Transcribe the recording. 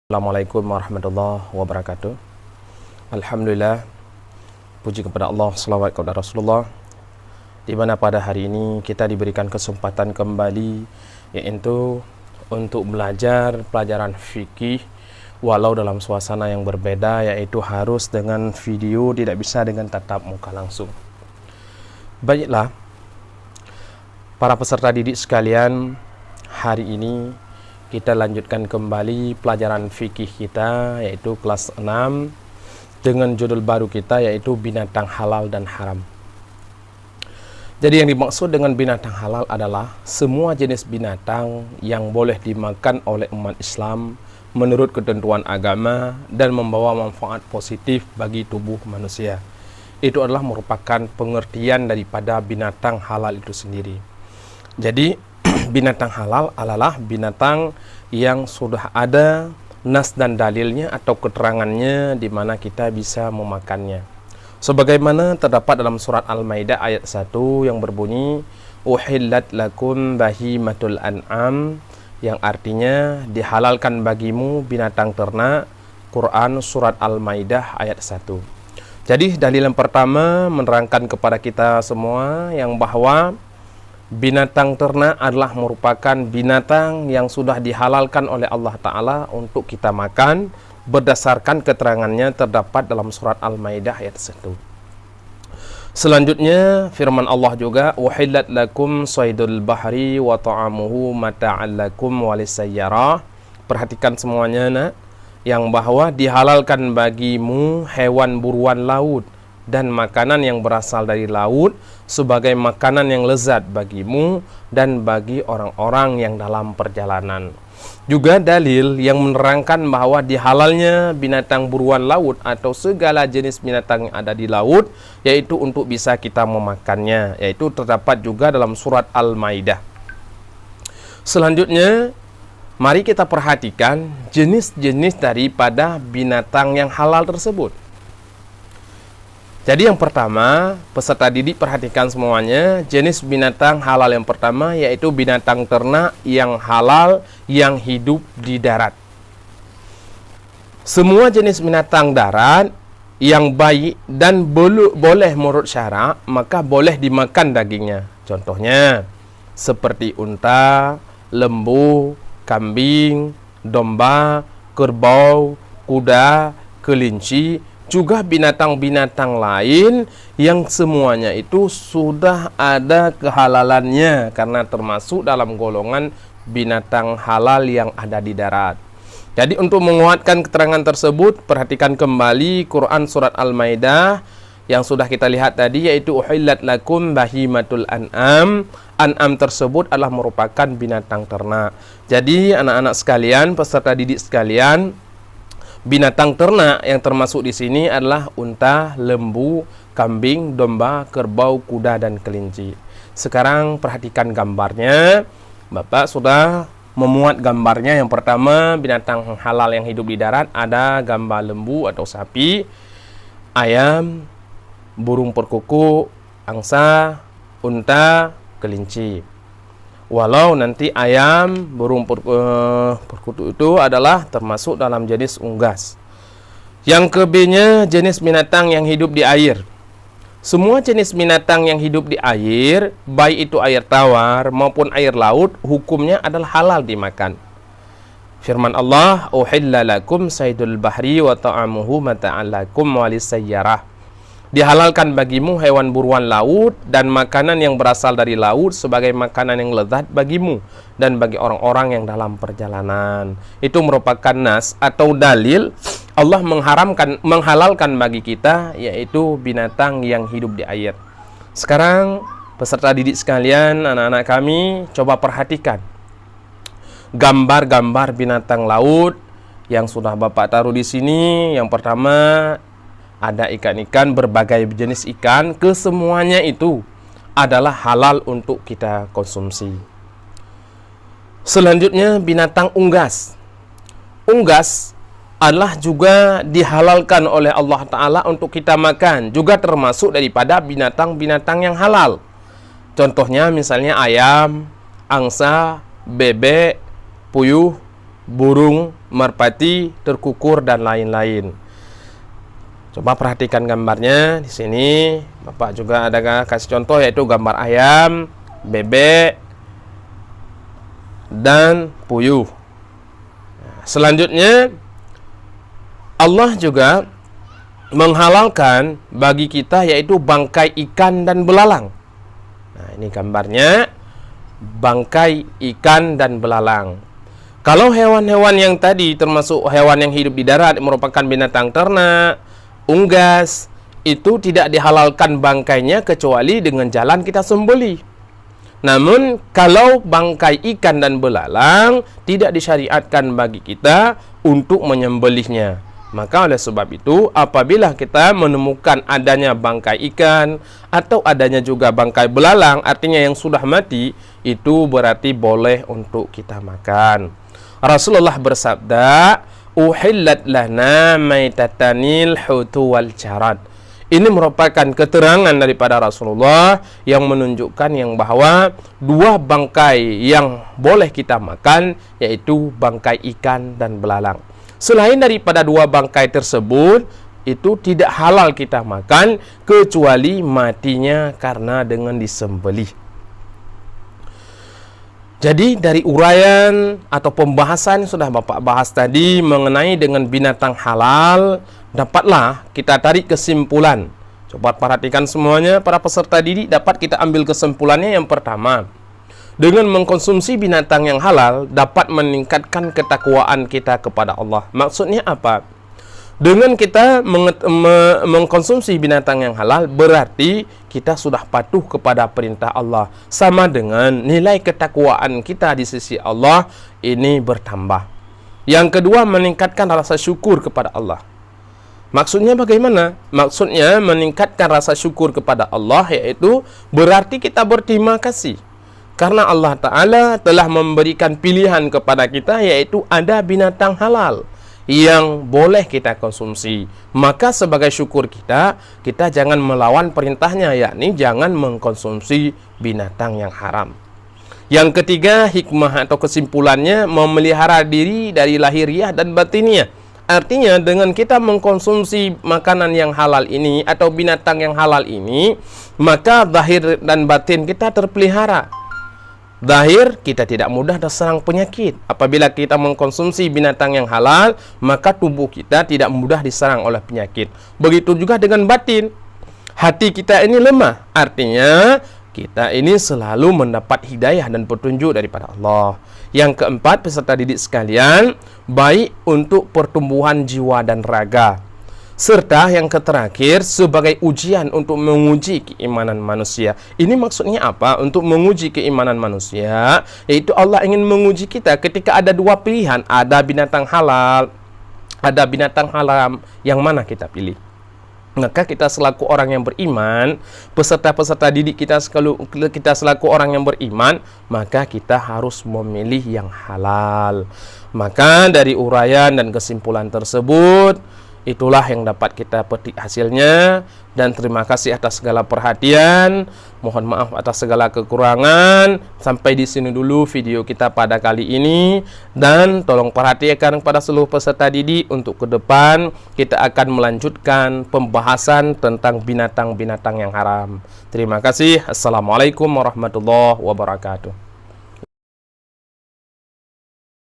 Assalamualaikum warahmatullahi wabarakatuh. Alhamdulillah, puji kepada Allah, selawat kepada Rasulullah, di mana pada hari ini kita diberikan kesempatan kembali, yaitu untuk belajar pelajaran fikih walau dalam suasana yang berbeda, yaitu harus dengan video, tidak bisa dengan tatap muka langsung. Baiklah, para peserta didik sekalian, hari ini kita lanjutkan kembali pelajaran fikih kita, yaitu kelas 6, dengan judul baru kita, yaitu binatang halal dan haram. Jadi yang dimaksud dengan binatang halal adalah semua jenis binatang yang boleh dimakan oleh umat Islam menurut ketentuan agama dan membawa manfaat positif bagi tubuh manusia. Itu adalah merupakan pengertian daripada binatang halal itu sendiri. Jadi binatang halal adalah binatang yang sudah ada nas dan dalilnya atau keterangannya di mana kita bisa memakannya. Sebagaimana terdapat dalam surat Al-Maidah ayat 1 yang berbunyi uhillat lakum bahimatul an'am, yang artinya dihalalkan bagimu binatang ternak. Quran surat Al-Maidah ayat 1. Jadi dalil yang pertama menerangkan kepada kita semua yang bahwa binatang ternak adalah merupakan binatang yang sudah dihalalkan oleh Allah Ta'ala untuk kita makan, berdasarkan keterangannya terdapat dalam surat Al-Maidah ayat 1. Selanjutnya firman Allah juga, uhillat lakum saydul bahri wa ta'amuhu mata'an lakum walisayyarah. Perhatikan semuanya nak, yang bahwa dihalalkan bagimu hewan buruan laut dan makanan yang berasal dari laut sebagai makanan yang lezat bagimu dan bagi orang-orang yang dalam perjalanan. Juga dalil yang menerangkan bahwa dihalalnya binatang buruan laut atau segala jenis binatang yang ada di laut, yaitu untuk bisa kita memakannya, yaitu terdapat juga dalam surat Al-Maidah. Selanjutnya, mari kita perhatikan jenis-jenis daripada binatang yang halal tersebut. Jadi yang pertama, peserta didik perhatikan semuanya, jenis binatang halal yang pertama yaitu binatang ternak yang halal yang hidup di darat. Semua jenis binatang darat yang baik dan boleh menurut syarak, maka boleh dimakan dagingnya. Contohnya seperti unta, lembu, kambing, domba, kerbau, kuda, kelinci, juga binatang-binatang lain yang semuanya itu sudah ada kehalalannya karena termasuk dalam golongan binatang halal yang ada di darat. Jadi untuk menguatkan keterangan tersebut, perhatikan kembali Quran surat Al-Maidah yang sudah kita lihat tadi, yaitu uhillat lakum bahimatul an'am. An'am tersebut adalah merupakan binatang ternak. Jadi anak-anak sekalian, peserta didik sekalian, binatang ternak yang termasuk di sini adalah unta, lembu, kambing, domba, kerbau, kuda, dan kelinci. Sekarang perhatikan gambarnya. Bapak sudah memuat gambarnya. Yang pertama, binatang halal yang hidup di darat, ada gambar lembu atau sapi, ayam, burung perkutut, angsa, unta, kelinci. Walau nanti ayam, burung perkutut itu adalah termasuk dalam jenis unggas. Yang ke-B-nya jenis binatang yang hidup di air. Semua jenis binatang yang hidup di air, baik itu air tawar maupun air laut, hukumnya adalah halal dimakan. Firman Allah, uhilla lakum saydul bahri wa ta'amuhu mata'an lakum walisayyarah. Dihalalkan bagimu hewan buruan laut dan makanan yang berasal dari laut sebagai makanan yang lezat bagimu dan bagi orang-orang yang dalam perjalanan. Itu merupakan nas atau dalil Allah menghalalkan bagi kita, yaitu binatang yang hidup di air. Sekarang peserta didik sekalian, anak-anak kami, coba perhatikan gambar-gambar binatang laut yang sudah Bapak taruh di sini. Yang pertama, ada ikan-ikan, berbagai jenis ikan, kesemuanya itu adalah halal untuk kita konsumsi. Selanjutnya binatang unggas. Unggas adalah juga dihalalkan oleh Allah Ta'ala untuk kita makan, juga termasuk daripada binatang-binatang yang halal. Contohnya misalnya ayam, angsa, bebek, puyuh, burung merpati terkukur dan lain-lain. Coba perhatikan gambarnya di sini. Bapak juga ada kasih contoh, yaitu gambar ayam, bebek, dan puyuh. Selanjutnya, Allah juga menghalalkan bagi kita yaitu bangkai ikan dan belalang. Nah, ini gambarnya bangkai ikan dan belalang. Kalau hewan-hewan yang tadi termasuk hewan yang hidup di darat, merupakan binatang ternak, unggas, itu tidak dihalalkan bangkainya kecuali dengan jalan kita sembelih. Namun kalau bangkai ikan dan belalang tidak disyariatkan bagi kita untuk menyembelihnya. Maka oleh sebab itu, apabila kita menemukan adanya bangkai ikan atau adanya juga bangkai belalang, artinya yang sudah mati, itu berarti boleh untuk kita makan. Rasulullah bersabda, "Uhillat lana maitatanil hutu wal jarad." Ini merupakan keterangan daripada Rasulullah yang menunjukkan yang bahwa dua bangkai yang boleh kita makan, yaitu bangkai ikan dan belalang. Selain daripada dua bangkai tersebut, itu tidak halal kita makan kecuali matinya karena dengan disembelih. Jadi dari uraian atau pembahasan yang sudah Bapak bahas tadi mengenai dengan binatang halal, dapatlah kita tarik kesimpulan. Coba perhatikan semuanya, para peserta didik, dapat kita ambil kesimpulannya. Yang pertama, dengan mengkonsumsi binatang yang halal dapat meningkatkan ketakwaan kita kepada Allah. Maksudnya apa? Dengan kita mengkonsumsi binatang yang halal, berarti kita sudah patuh kepada perintah Allah. Sama dengan nilai ketakwaan kita di sisi Allah ini bertambah. Yang kedua, meningkatkan rasa syukur kepada Allah. Maksudnya bagaimana? Maksudnya meningkatkan rasa syukur kepada Allah, yaitu berarti kita berterima kasih. Karena Allah Ta'ala telah memberikan pilihan kepada kita, yaitu ada binatang halal yang boleh kita konsumsi. Maka sebagai syukur kita jangan melawan perintahnya, yakni jangan mengkonsumsi binatang yang haram. Yang ketiga, hikmah atau kesimpulannya, memelihara diri dari lahiriah dan batiniah. Artinya dengan kita mengkonsumsi makanan yang halal ini atau binatang yang halal ini, maka zahir dan batin kita terpelihara. Zahir, kita tidak mudah terserang penyakit. Apabila kita mengkonsumsi binatang yang halal, maka tubuh kita tidak mudah diserang oleh penyakit. Begitu juga dengan batin. Hati kita ini lemah. Artinya, kita ini selalu mendapat hidayah dan petunjuk daripada Allah. Yang keempat, peserta didik sekalian, baik untuk pertumbuhan jiwa dan raga. Serta yang terakhir, sebagai ujian untuk menguji keimanan manusia. Ini maksudnya apa? Untuk menguji keimanan manusia, yaitu Allah ingin menguji kita ketika ada dua pilihan. Ada binatang halal, ada binatang haram. Yang mana kita pilih? Maka kita selaku orang yang beriman, peserta-peserta didik kita selaku orang yang beriman, maka kita harus memilih yang halal. Maka dari uraian dan kesimpulan tersebut, itulah yang dapat kita petik hasilnya. Dan terima kasih atas segala perhatian. Mohon maaf atas segala kekurangan. Sampai di sini dulu video kita pada kali ini. Dan tolong perhatikan kepada seluruh peserta didik, untuk ke depan kita akan melanjutkan pembahasan tentang binatang-binatang yang haram. Terima kasih. Assalamualaikum warahmatullahi wabarakatuh.